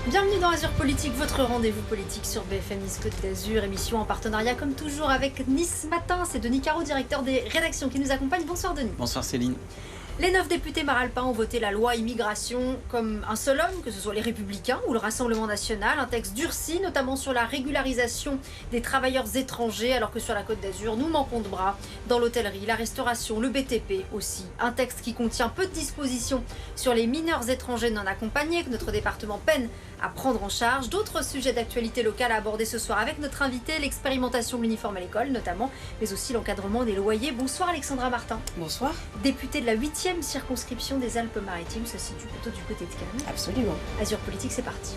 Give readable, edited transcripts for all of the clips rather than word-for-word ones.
Bienvenue dans Azur Politique, votre rendez-vous politique sur BFM Nice Côte d'Azur, émission en partenariat comme toujours avec Nice Matin. C'est Denis Caro, directeur des rédactions qui nous accompagne. Bonsoir Denis. Bonsoir Céline. Les 9 députés maralpins ont voté la loi immigration comme un seul homme, que ce soit les Républicains ou le Rassemblement National. Un texte durci, notamment sur la régularisation des travailleurs étrangers, alors que sur la Côte d'Azur, nous manquons de bras dans l'hôtellerie, la restauration, le BTP aussi. Un texte qui contient peu de dispositions sur les mineurs étrangers non accompagnés, que notre département peine à prendre en charge. D'autres sujets d'actualité locale à aborder ce soir avec notre invité, l'expérimentation de l'uniforme à l'école notamment, mais aussi l'encadrement des loyers. Bonsoir Alexandra Martin. Bonsoir. Députée de la 8e circonscription des Alpes-Maritimes, se situe plutôt du côté de Cannes. Absolument. Azur Politique, c'est parti.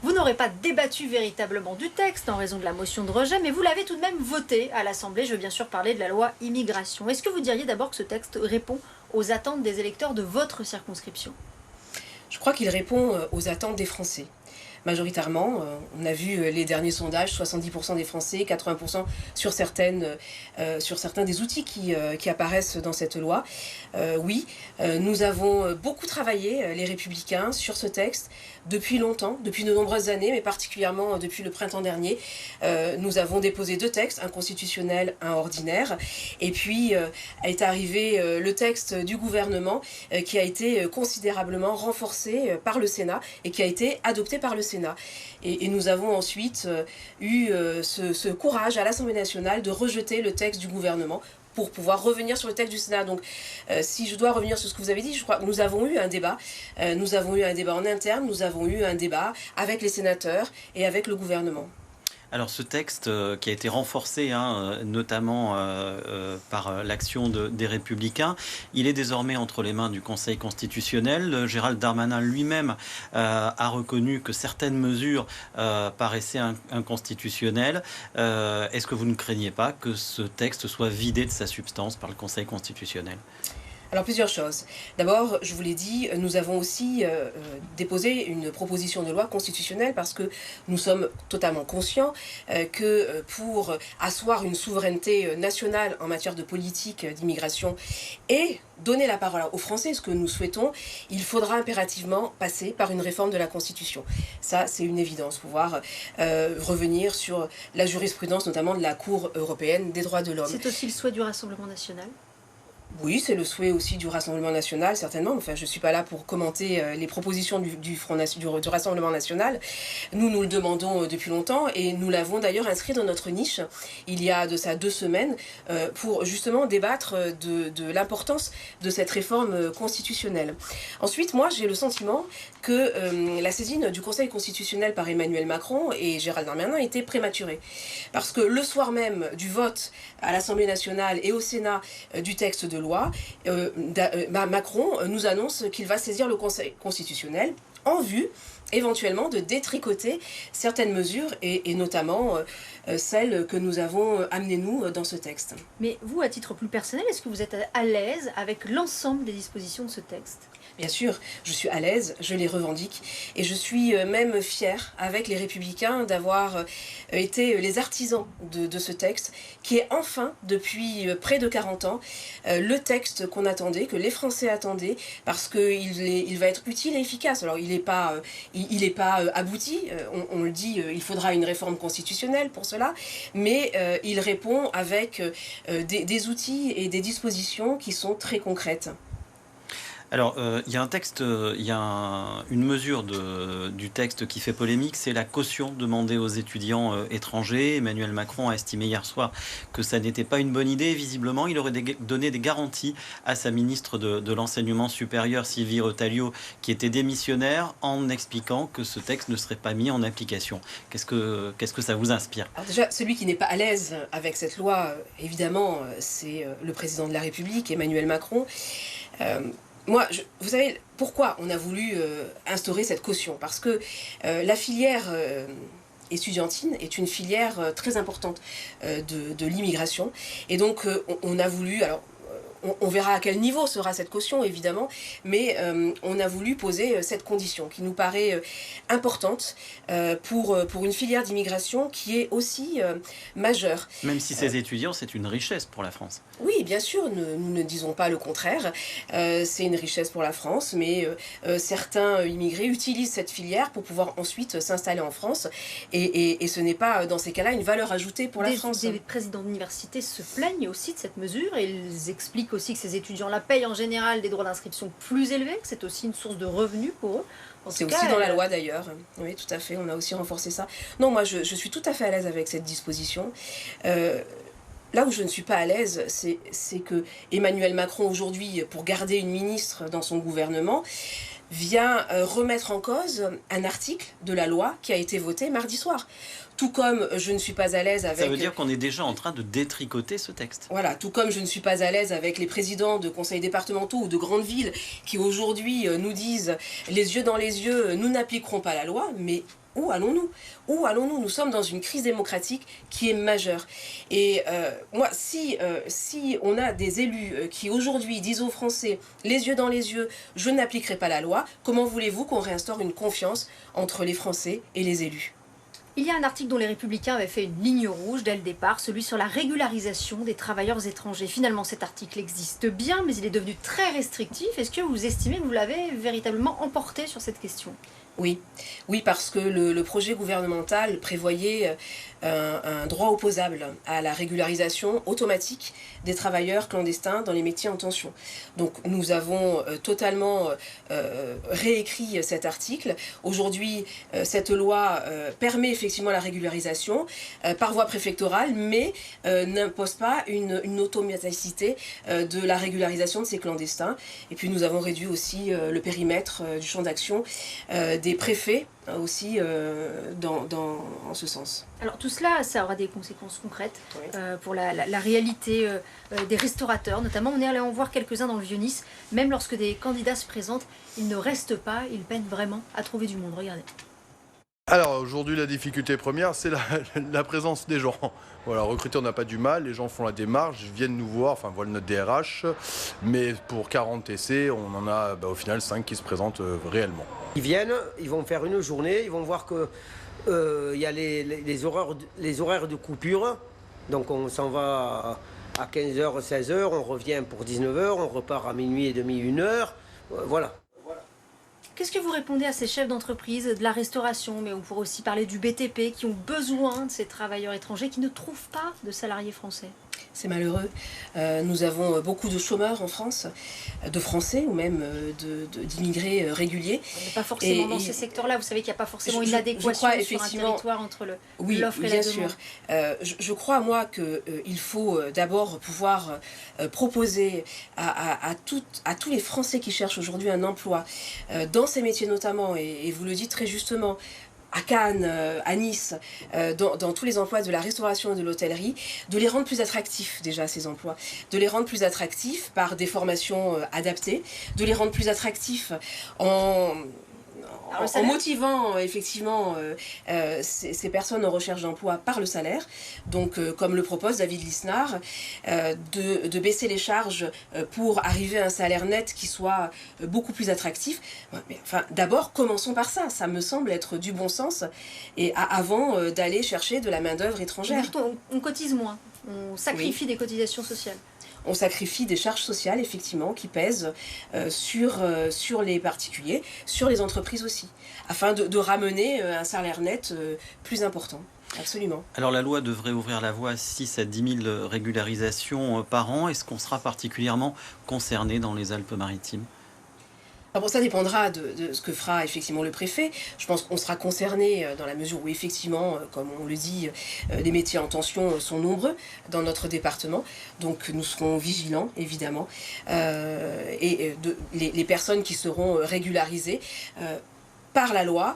Vous n'aurez pas débattu véritablement du texte en raison de la motion de rejet, mais vous l'avez tout de même voté à l'Assemblée. Je veux bien sûr parler de la loi immigration. Est-ce que vous diriez d'abord que ce texte répond aux attentes des électeurs de votre circonscription ? Je crois qu'il répond aux attentes des Français. Majoritairement, on a vu les derniers sondages, 70% des Français, 80% sur certains des outils qui apparaissent dans cette loi. Oui, nous avons beaucoup travaillé, les Républicains, sur ce texte depuis longtemps, depuis de nombreuses années, mais particulièrement depuis le printemps dernier. Nous avons déposé 2 textes, un constitutionnel, un ordinaire, et puis est arrivé le texte du gouvernement qui a été considérablement renforcé par le Sénat et qui a été adopté par le Sénat. Et nous avons ensuite eu ce courage à l'Assemblée nationale de rejeter le texte du gouvernement pour pouvoir revenir sur le texte du Sénat. Donc si je dois revenir sur ce que vous avez dit, je crois que nous avons eu un débat. Nous avons eu un débat en interne, nous avons eu un débat avec les sénateurs et avec le gouvernement. Alors ce texte qui a été renforcé, notamment par l'action des Républicains, il est désormais entre les mains du Conseil constitutionnel. Gérald Darmanin lui-même a reconnu que certaines mesures paraissaient inconstitutionnelles. Est-ce que vous ne craignez pas que ce texte soit vidé de sa substance par le Conseil constitutionnel ? Alors plusieurs choses. D'abord, je vous l'ai dit, nous avons aussi déposé une proposition de loi constitutionnelle parce que nous sommes totalement conscients que pour asseoir une souveraineté nationale en matière de politique d'immigration et donner la parole aux Français, ce que nous souhaitons, il faudra impérativement passer par une réforme de la Constitution. Ça, c'est une évidence, pouvoir revenir sur la jurisprudence, notamment de la Cour européenne des droits de l'homme. C'est aussi le souhait du Rassemblement national ? Oui, c'est le souhait aussi du Rassemblement national, certainement. Enfin, je ne suis pas là pour commenter les propositions du Rassemblement national. Nous le demandons depuis longtemps et nous l'avons d'ailleurs inscrit dans notre niche il y a de ça 2 semaines pour justement débattre de l'importance de cette réforme constitutionnelle. Ensuite, moi, j'ai le sentiment que la saisine du Conseil constitutionnel par Emmanuel Macron et Gérald Darmanin était prématurée. Parce que le soir même du vote à l'Assemblée nationale et au Sénat du texte de loi, Macron nous annonce qu'il va saisir le Conseil constitutionnel en vue éventuellement de détricoter certaines mesures et notamment celles que nous avons amenées nous dans ce texte. Mais vous, à titre plus personnel, est-ce que vous êtes à l'aise avec l'ensemble des dispositions de ce texte ? Bien sûr, je suis à l'aise, je les revendique et je suis même fière avec les Républicains d'avoir été les artisans de ce texte qui est enfin, depuis près de 40 ans, le texte qu'on attendait, que les Français attendaient parce qu'il va être utile et efficace. Alors il n'est pas abouti, on le dit, il faudra une réforme constitutionnelle pour cela, mais il répond avec des outils et des dispositions qui sont très concrètes. Alors, il y a un texte, une mesure du texte qui fait polémique, c'est la caution demandée aux étudiants étrangers. Emmanuel Macron a estimé hier soir que ça n'était pas une bonne idée. Visiblement, il aurait donné des garanties à sa ministre de l'Enseignement supérieur, Sylvie Retailleau, qui était démissionnaire, en expliquant que ce texte ne serait pas mis en application. Qu'est-ce que ça vous inspire ? Alors déjà, celui qui n'est pas à l'aise avec cette loi, évidemment, c'est le président de la République, Emmanuel Macron. Moi, vous savez, pourquoi on a voulu instaurer cette caution ? Parce que la filière estudiantine est une filière très importante de l'immigration. Et donc, on a voulu... Alors, on verra à quel niveau sera cette caution, évidemment, mais on a voulu poser cette condition qui nous paraît importante pour une filière d'immigration qui est aussi majeure. Même si ces étudiants, c'est une richesse pour la France. Oui, bien sûr, nous ne disons pas le contraire. C'est une richesse pour la France, mais certains immigrés utilisent cette filière pour pouvoir ensuite s'installer en France. Et ce n'est pas, dans ces cas-là, une valeur ajoutée pour la France. Des présidents d'université se plaignent aussi de cette mesure et ils expliquent aussi que ces étudiants-là payent en général des droits d'inscription plus élevés, que c'est aussi une source de revenus pour eux. C'est aussi dans la loi d'ailleurs. Oui, tout à fait, on a aussi renforcé ça. Non, moi je suis tout à fait à l'aise avec cette disposition. Là où je ne suis pas à l'aise, c'est que Emmanuel Macron aujourd'hui, pour garder une ministre dans son gouvernement, vient remettre en cause un article de la loi qui a été voté mardi soir. Tout comme je ne suis pas à l'aise avec... Ça veut dire qu'on est déjà en train de détricoter ce texte. Voilà, tout comme je ne suis pas à l'aise avec les présidents de conseils départementaux ou de grandes villes qui aujourd'hui nous disent les yeux dans les yeux, nous n'appliquerons pas la loi, mais où allons-nous ? Où allons-nous ? Nous sommes dans une crise démocratique qui est majeure. Et moi, si on a des élus qui aujourd'hui disent aux Français, les yeux dans les yeux, je n'appliquerai pas la loi, comment voulez-vous qu'on réinstaure une confiance entre les Français et les élus ? Il y a un article dont les Républicains avaient fait une ligne rouge dès le départ, celui sur la régularisation des travailleurs étrangers. Finalement, cet article existe bien, mais il est devenu très restrictif. Est-ce que vous estimez que vous l'avez véritablement emporté sur cette question ? Oui, parce que le projet gouvernemental prévoyait un droit opposable à la régularisation automatique des travailleurs clandestins dans les métiers en tension. Donc nous avons totalement réécrit cet article. Aujourd'hui, cette loi permet effectivement la régularisation par voie préfectorale, mais n'impose pas une automaticité de la régularisation de ces clandestins. Et puis nous avons réduit aussi le périmètre du champ d'action des préfets aussi en ce sens. Alors tout cela, ça aura des conséquences concrètes Oui. pour la réalité des restaurateurs. Notamment, on est allé en voir quelques-uns dans le Vieux-Nice. Même lorsque des candidats se présentent, ils ne restent pas, ils peinent vraiment à trouver du monde. Regardez. Alors aujourd'hui, la difficulté première, c'est la présence des gens. Voilà, recruter, on n'a pas du mal, les gens font la démarche, viennent nous voir, enfin voilà notre DRH, mais pour 40 essais, on en a au final 5 qui se présentent réellement. Ils viennent, ils vont faire une journée, ils vont voir que y a les horaires de coupure, donc on s'en va à 15h, 16h, on revient pour 19h, on repart à minuit et demi, 1h, voilà. Qu'est-ce que vous répondez à ces chefs d'entreprise de la restauration, mais on pourrait aussi parler du BTP, qui ont besoin de ces travailleurs étrangers qui ne trouvent pas de salariés français ? C'est malheureux. Nous avons beaucoup de chômeurs en France, de Français ou même d'immigrés réguliers. On n'est pas forcément dans ces secteurs-là. Vous savez qu'il n'y a pas forcément une adéquation sur un territoire entre l'offre et la demande. Bien sûr. Je crois, moi, qu'il faut d'abord pouvoir proposer à tous les Français qui cherchent aujourd'hui un emploi, dans ces métiers notamment, et vous le dites très justement, à Cannes, à Nice, dans tous les emplois de la restauration et de l'hôtellerie, de les rendre plus attractifs déjà ces emplois, de les rendre plus attractifs par des formations adaptées, de les rendre plus attractifs en motivant effectivement ces personnes en recherche d'emploi par le salaire, donc comme le propose David Lisnard, de baisser les charges pour arriver à un salaire net qui soit beaucoup plus attractif. Mais, enfin, d'abord, commençons par ça. Ça me semble être du bon sens, et avant d'aller chercher de la main-d'œuvre étrangère. On cotise moins, on sacrifie des cotisations sociales. On sacrifie des charges sociales, effectivement, qui pèsent sur les particuliers, sur les entreprises aussi, afin de ramener un salaire net plus important. Absolument. Alors la loi devrait ouvrir la voie à 6 à 10 000 régularisations par an. Est-ce qu'on sera particulièrement concerné dans les Alpes-Maritimes ? Alors bon, ça dépendra de ce que fera effectivement le préfet. Je pense qu'on sera concerné dans la mesure où effectivement, comme on le dit, les métiers en tension sont nombreux dans notre département. Donc nous serons vigilants, évidemment. Les personnes qui seront régularisées par la loi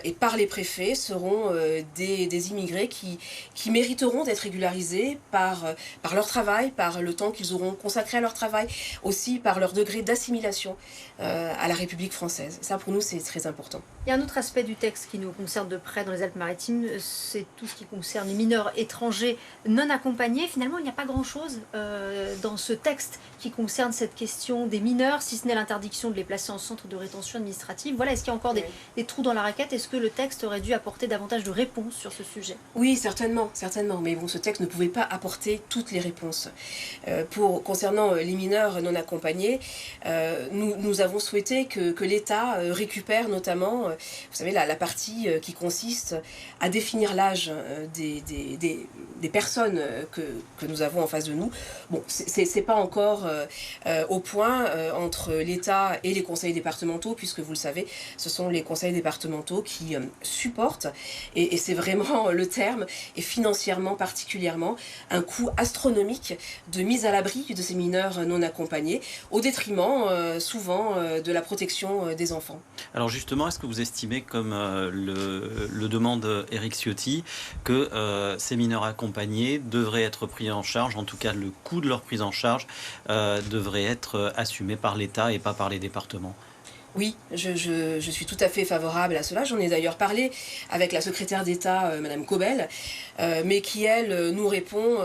et par les préfets seront des immigrés qui mériteront d'être régularisés par leur travail, par le temps qu'ils auront consacré à leur travail, aussi par leur degré d'assimilation à la République française. Ça, pour nous, c'est très important. Il y a un autre aspect du texte qui nous concerne de près dans les Alpes-Maritimes, c'est tout ce qui concerne les mineurs étrangers non accompagnés. Finalement, il n'y a pas grand-chose dans ce texte qui concerne cette question des mineurs, si ce n'est l'interdiction de les placer en centre de rétention administrative. Voilà, est-ce qu'il y a encore des trous dans la raquette? Est-ce que le texte aurait dû apporter davantage de réponses sur ce sujet? Oui, certainement, certainement. Mais bon, ce texte ne pouvait pas apporter toutes les réponses. Concernant les mineurs non accompagnés, nous avons souhaité que l'État récupère notamment vous savez, la partie qui consiste à définir l'âge des personnes que nous avons en face de nous. Bon, c'est pas encore au point entre l'État et les conseils départementaux, puisque vous le savez, ce sont les conseils départementaux qui supportent, et c'est vraiment le terme, et financièrement particulièrement, un coût astronomique de mise à l'abri de ces mineurs non accompagnés, au détriment souvent de la protection des enfants. Alors justement, est-ce que vous estimez, comme le demande Éric Ciotti, que ces mineurs accompagnés devraient être pris en charge, en tout cas le coût de leur prise en charge devrait être assumé par l'État et pas par les départements? Oui, je suis tout à fait favorable à cela. J'en ai d'ailleurs parlé avec la secrétaire d'État, Madame Cobel, mais qui, elle, nous répond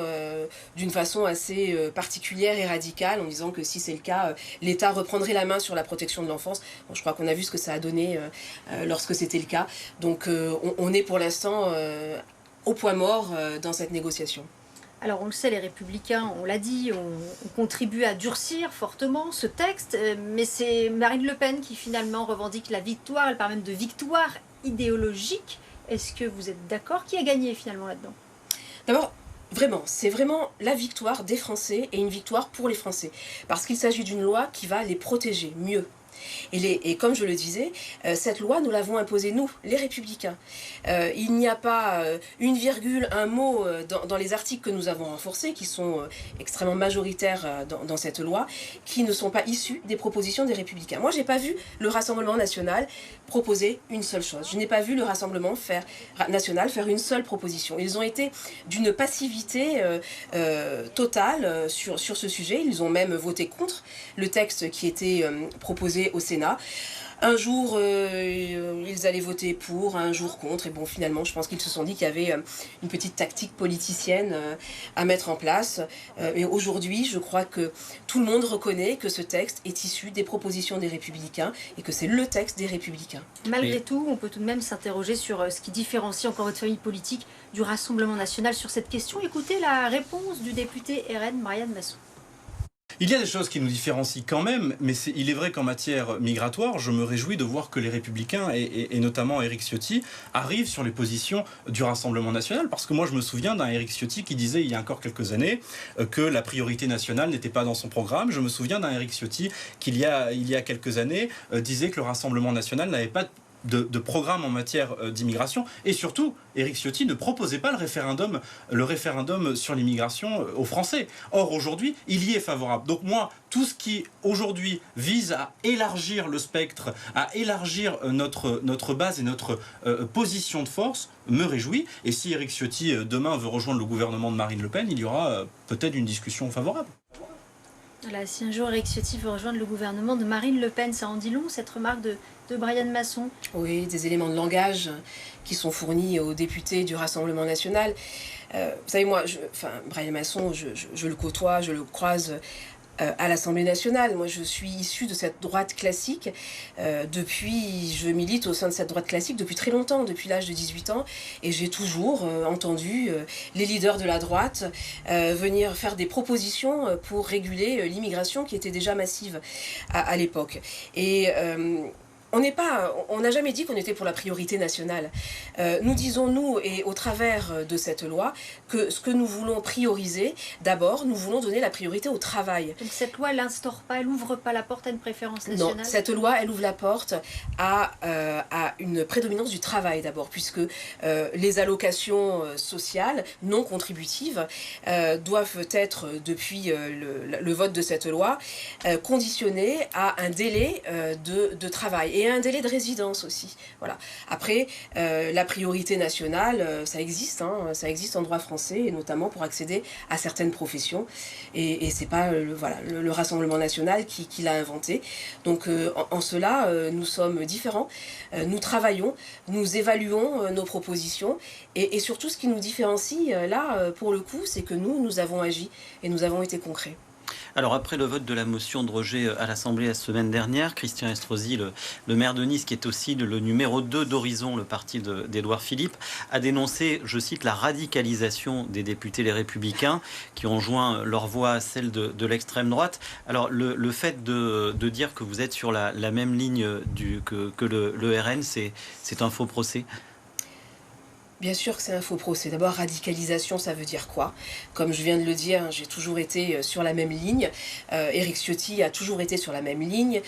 d'une façon assez particulière et radicale, en disant que si c'est le cas, l'État reprendrait la main sur la protection de l'enfance. Bon, je crois qu'on a vu ce que ça a donné lorsque c'était le cas. Donc on est pour l'instant au point mort dans cette négociation. Alors on le sait, les Républicains, on l'a dit, ont contribué à durcir fortement ce texte, mais c'est Marine Le Pen qui finalement revendique la victoire, elle parle même de victoire idéologique. Est-ce que vous êtes d'accord? Qui a gagné finalement là-dedans? D'abord, vraiment, c'est vraiment la victoire des Français et une victoire pour les Français, parce qu'il s'agit d'une loi qui va les protéger mieux. Et comme je le disais, cette loi, nous l'avons imposée, nous, les Républicains. Il n'y a pas une virgule, un mot dans les articles que nous avons renforcés, qui sont extrêmement majoritaires dans cette loi, qui ne sont pas issus des propositions des Républicains. Moi, je n'ai pas vu le Rassemblement national proposer une seule chose. Je n'ai pas vu le Rassemblement national faire une seule proposition. Ils ont été d'une passivité totale sur ce sujet. Ils ont même voté contre le texte qui était proposé au Sénat. Un jour, ils allaient voter pour, un jour contre. Et bon, finalement, je pense qu'ils se sont dit qu'il y avait une petite tactique politicienne à mettre en place. Et aujourd'hui, je crois que tout le monde reconnaît que ce texte est issu des propositions des Républicains et que c'est le texte des Républicains. Malgré tout, on peut tout de même s'interroger sur ce qui différencie encore votre famille politique du Rassemblement national sur cette question. Écoutez la réponse du député RN, Marianne Masson. Il y a des choses qui nous différencient quand même, mais il est vrai qu'en matière migratoire, je me réjouis de voir que les Républicains, et notamment Éric Ciotti, arrivent sur les positions du Rassemblement national. Parce que moi, je me souviens d'un Éric Ciotti qui disait il y a encore quelques années que la priorité nationale n'était pas dans son programme. Je me souviens d'un Éric Ciotti qui, il y a quelques années, disait que le Rassemblement national n'avait pas de programme en matière d'immigration. Et surtout, Éric Ciotti ne proposait pas le référendum sur l'immigration aux Français. Or, aujourd'hui, il y est favorable. Donc moi, tout ce qui, aujourd'hui, vise à élargir le spectre, à élargir notre base et notre position de force, me réjouit. Et si Éric Ciotti, demain, veut rejoindre le gouvernement de Marine Le Pen, il y aura peut-être une discussion favorable. Voilà, si un jour Éric Ciotti veut rejoindre le gouvernement de Marine Le Pen, ça en dit long, cette remarque de Marianne Masson? Oui, des éléments de langage qui sont fournis aux députés du Rassemblement national. Vous savez, moi, Brian Masson, je le côtoie, je le croise à l'Assemblée nationale. Moi, je suis issue de cette droite classique. Je milite au sein de cette droite classique depuis très longtemps, depuis l'âge de 18 ans. Et j'ai toujours entendu les leaders de la droite venir faire des propositions pour réguler l'immigration qui était déjà massive à l'époque. Et on n'a jamais dit qu'on était pour la priorité nationale. Nous disons, nous, et au travers de cette loi, que ce que nous voulons prioriser, d'abord, nous voulons donner la priorité au travail. Donc cette loi, elle n'instaure pas, elle n'ouvre pas la porte à une préférence nationale? Non, cette loi, elle ouvre la porte à une prédominance du travail, d'abord, puisque les allocations sociales non contributives doivent être, depuis le vote de cette loi, conditionnées à un délai de travail. et un délai de résidence aussi. Voilà. Après, la priorité nationale, ça existe en droit français, et notamment pour accéder à certaines professions. Et c'est pas le Rassemblement national qui l'a inventé. Donc en cela, nous sommes différents. Nous travaillons, nous évaluons nos propositions, et surtout ce qui nous différencie là, pour le coup, c'est que nous avons agi et nous avons été concrets. Alors après le vote de la motion de rejet à l'Assemblée la semaine dernière, Christian Estrosi, le maire de Nice, qui est aussi le numéro 2 d'Horizon, le parti d'Édouard Philippe, a dénoncé, je cite, la radicalisation des députés Les Républicains qui ont joint leur voix à celle de l'extrême droite. Alors le fait de dire que vous êtes sur la même ligne que le RN, c'est un faux procès? Bien sûr que c'est un faux procès. D'abord, radicalisation, ça veut dire quoi? Comme je viens de le dire, j'ai toujours été sur la même ligne. Éric Ciotti a toujours été sur la même ligne.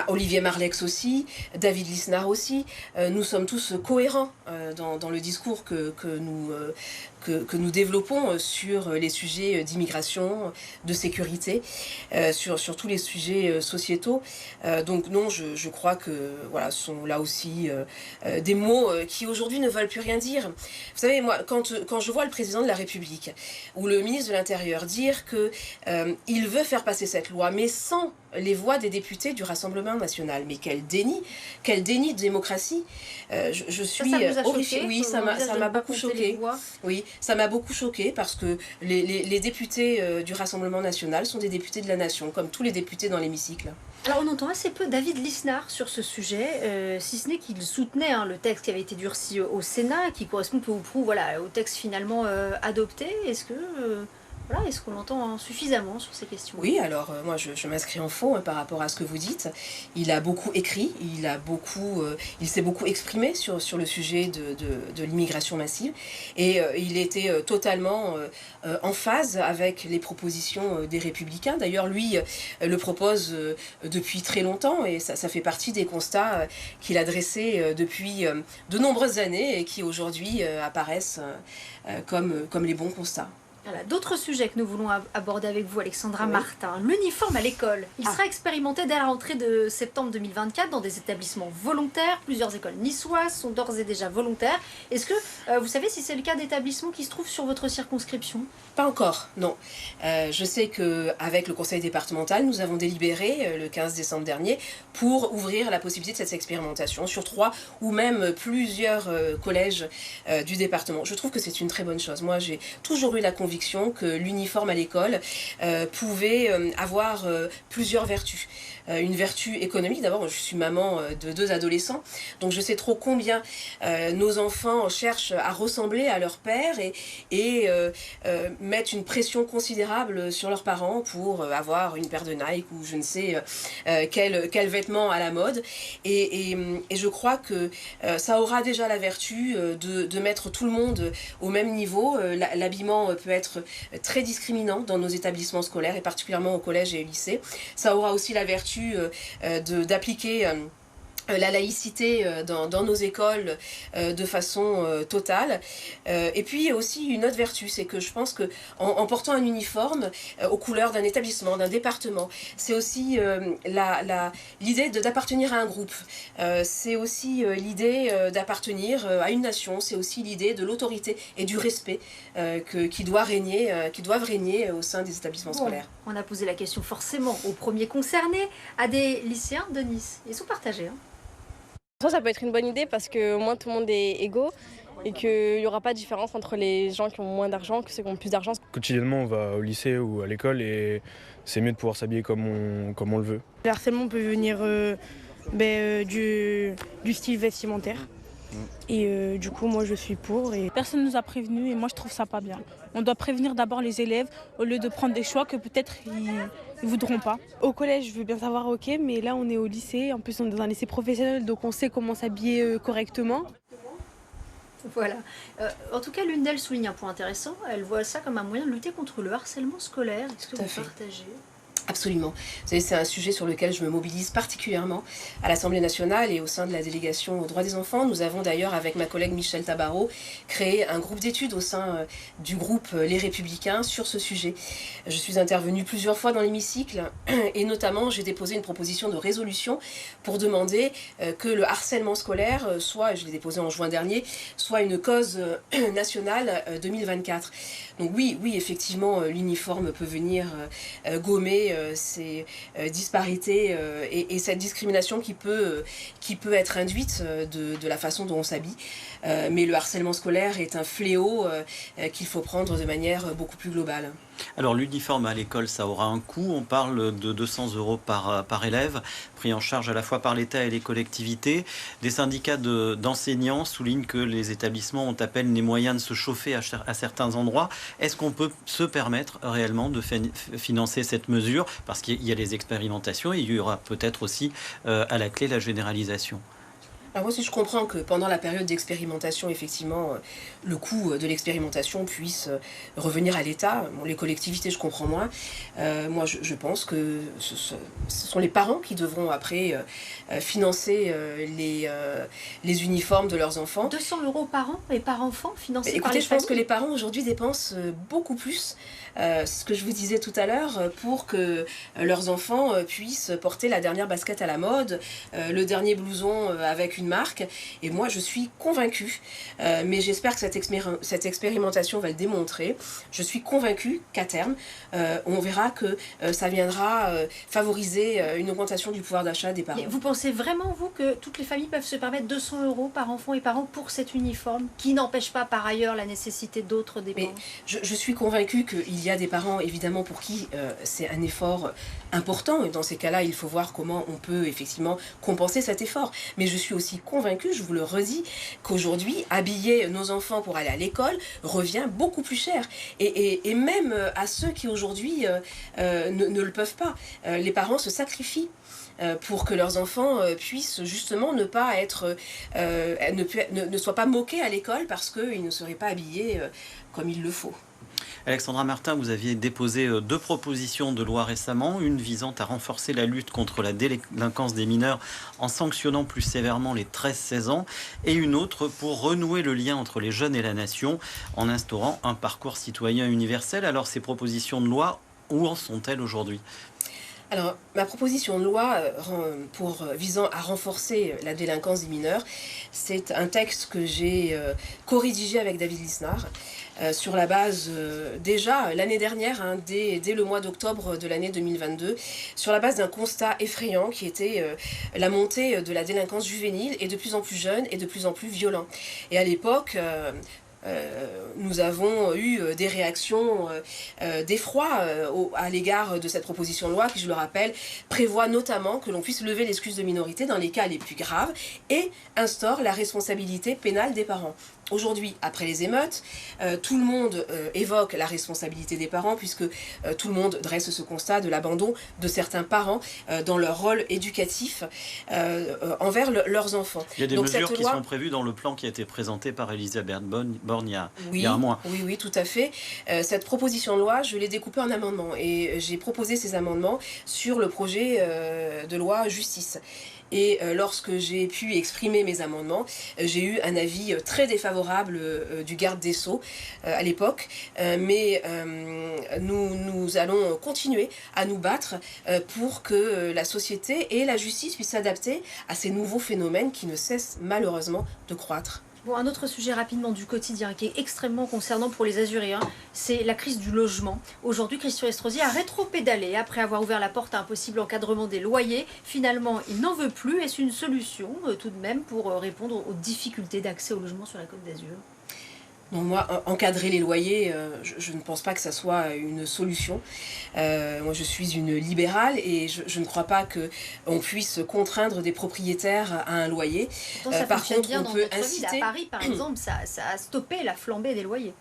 Olivier Marleix aussi. David Lisnard aussi. Nous sommes tous cohérents dans le discours que nous développons sur les sujets d'immigration, de sécurité, sur tous les sujets sociétaux. Donc non, je crois que voilà, ce sont là aussi des mots qui aujourd'hui ne veulent plus rien dire. Vous savez, moi, quand je vois le président de la République ou le ministre de l'Intérieur dire qu'il veut faire passer cette loi, mais sans les voix des députés du Rassemblement national, mais quel déni de démocratie. Je suis horrifiée. Oui, ça m'a beaucoup choquée. Oui, ça m'a beaucoup choquée parce que les députés du Rassemblement national sont des députés de la nation, comme tous les députés dans l'hémicycle. Alors on entend assez peu David Lisnard sur ce sujet, si ce n'est qu'il soutenait le texte qui avait été durci au Sénat, qui correspond peu ou prou au texte finalement adopté. Est-ce qu'on l'entend suffisamment sur ces questions? Oui, alors moi je m'inscris en faux par rapport à ce que vous dites. Il a beaucoup écrit, il s'est beaucoup exprimé sur le sujet de l'immigration massive, et il était totalement en phase avec les propositions des Républicains. D'ailleurs, lui le propose depuis très longtemps, et ça fait partie des constats qu'il a dressés depuis de nombreuses années et qui aujourd'hui apparaissent comme les bons constats. Voilà, d'autres sujets que nous voulons aborder avec vous, Alexandra Martin. L'uniforme à l'école. Il sera expérimenté dès la rentrée de septembre 2024 dans des établissements volontaires. Plusieurs écoles niçoises sont d'ores et déjà volontaires. Est-ce que vous savez si c'est le cas d'établissements qui se trouvent sur votre circonscription? Pas encore, non. Je sais qu'avec le conseil départemental, nous avons délibéré le 15 décembre dernier pour ouvrir la possibilité de cette expérimentation sur 3 ou même plusieurs collèges du département. Je trouve que c'est une très bonne chose. Moi, j'ai toujours eu la conviction que l'uniforme à l'école pouvait avoir plusieurs vertus. Une vertu économique, d'abord je suis maman de 2 adolescents, donc je sais trop combien nos enfants cherchent à ressembler à leur père et mettent une pression considérable sur leurs parents pour avoir une paire de Nike ou je ne sais quel vêtement à la mode, et je crois que ça aura déjà la vertu de mettre tout le monde au même niveau. L'habillement peut être très discriminant dans nos établissements scolaires et particulièrement au collège et au lycée. Ça aura aussi la vertu d'appliquer la laïcité dans nos écoles de façon totale. Et puis aussi une autre vertu, c'est que je pense qu'en portant un uniforme aux couleurs d'un établissement, d'un département, c'est aussi l'idée d'appartenir à un groupe. C'est aussi l'idée d'appartenir à une nation. C'est aussi l'idée de l'autorité et du respect qui doivent régner au sein des établissements scolaires. On a posé la question forcément aux premiers concernés, à des lycéens de Nice. Ils sont partagés. Ça peut être une bonne idée parce que au moins tout le monde est égaux et qu'il n'y aura pas de différence entre les gens qui ont moins d'argent que ceux qui ont plus d'argent. Quotidiennement, on va au lycée ou à l'école et c'est mieux de pouvoir s'habiller comme on le veut. Le harcèlement peut venir du style vestimentaire. Et du coup, moi, je suis pour. Personne ne nous a prévenus et moi, je trouve ça pas bien. On doit prévenir d'abord les élèves au lieu de prendre des choix que peut-être ils voudront pas. Au collège, je veux bien savoir, ok, mais là, on est au lycée. En plus, on est dans un lycée professionnel, donc on sait comment s'habiller correctement. Voilà. En tout cas, l'une d'elles souligne un point intéressant. Elle voit ça comme un moyen de lutter contre le harcèlement scolaire. Est-ce que vous partagez ? Absolument. Vous savez, c'est un sujet sur lequel je me mobilise particulièrement à l'Assemblée nationale et au sein de la délégation aux droits des enfants. Nous avons d'ailleurs, avec ma collègue Michèle Tabarot, créé un groupe d'études au sein du groupe Les Républicains sur ce sujet. Je suis intervenue plusieurs fois dans l'hémicycle et notamment j'ai déposé une proposition de résolution pour demander que le harcèlement scolaire soit, je l'ai déposé en juin dernier, soit une cause nationale 2024. Donc oui, effectivement, l'uniforme peut venir gommer ces disparités et cette discrimination qui peut être induite de la façon dont on s'habille. Mais le harcèlement scolaire est un fléau qu'il faut prendre de manière beaucoup plus globale. Alors l'uniforme à l'école, ça aura un coût. On parle de 200 € par élève, pris en charge à la fois par l'État et les collectivités. Des syndicats d'enseignants soulignent que les établissements ont à peine les moyens de se chauffer à certains endroits. Est-ce qu'on peut se permettre réellement de financer cette mesure? Parce qu'il y a les expérimentations et il y aura peut-être aussi à la clé la généralisation. Alors moi aussi je comprends que pendant la période d'expérimentation, effectivement, le coût de l'expérimentation puisse revenir à l'État. Bon, les collectivités, je comprends moins. Moi, je pense que ce sont les parents qui devront après financer les uniformes de leurs enfants. 200 € par an et par enfant financés par les Écoutez, je pense familles. que les parents aujourd'hui dépensent beaucoup plus, ce que je vous disais tout à l'heure, pour que leurs enfants puissent porter la dernière basket à la mode, le dernier blouson avec une marque. Et moi, je suis convaincue, mais j'espère que cette expérimentation va le démontrer. Je suis convaincue qu'à terme, on verra que ça viendra favoriser une augmentation du pouvoir d'achat des parents. Mais vous pensez vraiment, vous, que toutes les familles peuvent se permettre 200 € par enfant et par an pour cet uniforme, qui n'empêche pas par ailleurs la nécessité d'autres dépenses? Mais je suis convaincue qu'il y a des parents, évidemment, pour qui c'est un effort important. Et dans ces cas-là, il faut voir comment on peut effectivement compenser cet effort. Mais je suis aussi convaincue, je vous le redis, qu'aujourd'hui, habiller nos enfants pour aller à l'école revient beaucoup plus cher. Et même à ceux qui aujourd'hui ne le peuvent pas. Les parents se sacrifient pour que leurs enfants puissent justement ne soient pas moqués à l'école parce qu'ils ne seraient pas habillés comme il le faut. Alexandra Martin, vous aviez déposé 2 propositions de loi récemment, une visant à renforcer la lutte contre la délinquance des mineurs en sanctionnant plus sévèrement les 13-16 ans, et une autre pour renouer le lien entre les jeunes et la nation en instaurant un parcours citoyen universel. Alors ces propositions de loi, où en sont-elles aujourd'hui ? Alors, ma proposition de loi visant à renforcer la délinquance des mineurs, c'est un texte que j'ai co-rédigé avec David Lisnard sur la base, déjà l'année dernière, dès le mois d'octobre de l'année 2022, sur la base d'un constat effrayant qui était la montée de la délinquance juvénile et de plus en plus jeune et de plus en plus violent. Et à l'époque... nous avons eu des réactions d'effroi à l'égard de cette proposition de loi qui, je le rappelle, prévoit notamment que l'on puisse lever l'excuse de minorité dans les cas les plus graves et instaure la responsabilité pénale des parents. Aujourd'hui, après les émeutes, tout le monde évoque la responsabilité des parents puisque tout le monde dresse ce constat de l'abandon de certains parents dans leur rôle éducatif envers leurs enfants. Il y a des mesures qui sont prévues dans le plan qui a été présenté par Elisabeth Borne il y a un mois. Oui, tout à fait. Cette proposition de loi, je l'ai découpée en amendements et j'ai proposé ces amendements sur le projet de loi justice. Et lorsque j'ai pu exprimer mes amendements, j'ai eu un avis très défavorable du garde des Sceaux à l'époque. Mais nous allons continuer à nous battre pour que la société et la justice puissent s'adapter à ces nouveaux phénomènes qui ne cessent malheureusement de croître. Bon, un autre sujet rapidement du quotidien qui est extrêmement concernant pour les Azuréens, c'est la crise du logement. Aujourd'hui, Christian Estrosi a rétro-pédalé après avoir ouvert la porte à un possible encadrement des loyers. Finalement, il n'en veut plus. Est-ce une solution tout de même pour répondre aux difficultés d'accès au logement sur la Côte d'Azur ? Donc moi, encadrer les loyers, je ne pense pas que ça soit une solution. Moi, je suis une libérale et je ne crois pas qu'on puisse contraindre des propriétaires à un loyer. Pourtant, ça par fonctionne contre, bien on dans peut notre ville. inciter... À Paris, par exemple, ça a stoppé la flambée des loyers.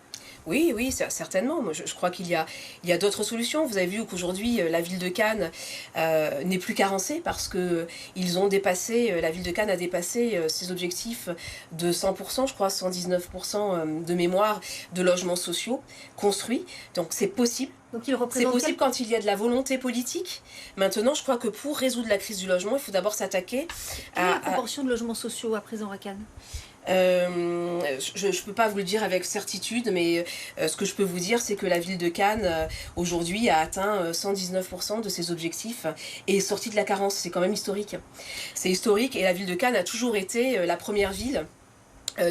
Oui, oui, certainement. Moi, je crois qu'il y a d'autres solutions. Vous avez vu qu'aujourd'hui, la ville de Cannes n'est plus carencée parce que la ville de Cannes a dépassé ses objectifs de 100%, je crois 119% de mémoire de logements sociaux construits. Donc c'est possible. Donc il C'est représente possible quand il y a de la volonté politique. Maintenant, je crois que pour résoudre la crise du logement, il faut d'abord s'attaquer quelle est la proportion de logements sociaux à présent à Cannes? Je ne peux pas vous le dire avec certitude, mais ce que je peux vous dire, c'est que la ville de Cannes, aujourd'hui, a atteint 119% de ses objectifs et est sortie de la carence. C'est quand même historique. C'est historique et la ville de Cannes a toujours été la première ville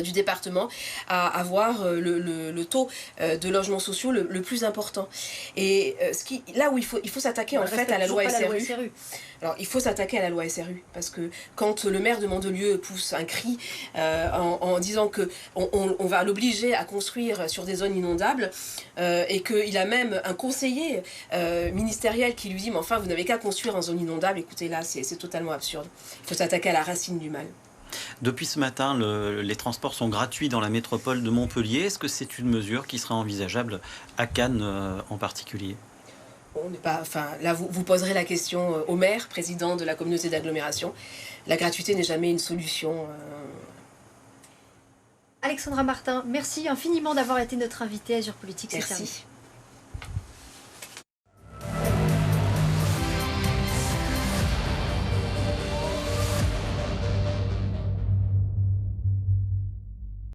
du département à avoir le taux de logements sociaux le plus important. Et là où il faut s'attaquer en fait à la loi SRU. Alors il faut s'attaquer à la loi SRU parce que quand le maire de Mandelieu pousse un cri en disant que on va l'obliger à construire sur des zones inondables et qu'il a même un conseiller ministériel qui lui dit mais enfin vous n'avez qu'à construire en zone inondable, écoutez là c'est totalement absurde. Il faut s'attaquer à la racine du mal. Depuis ce matin, les transports sont gratuits dans la métropole de Montpellier. Est-ce que c'est une mesure qui sera envisageable à Cannes en particulier? On n'est pas, enfin, là, vous poserez la question au maire, président de la communauté d'agglomération. La gratuité n'est jamais une solution. Alexandra Martin, merci infiniment d'avoir été notre invitée à Azur Politique. Merci.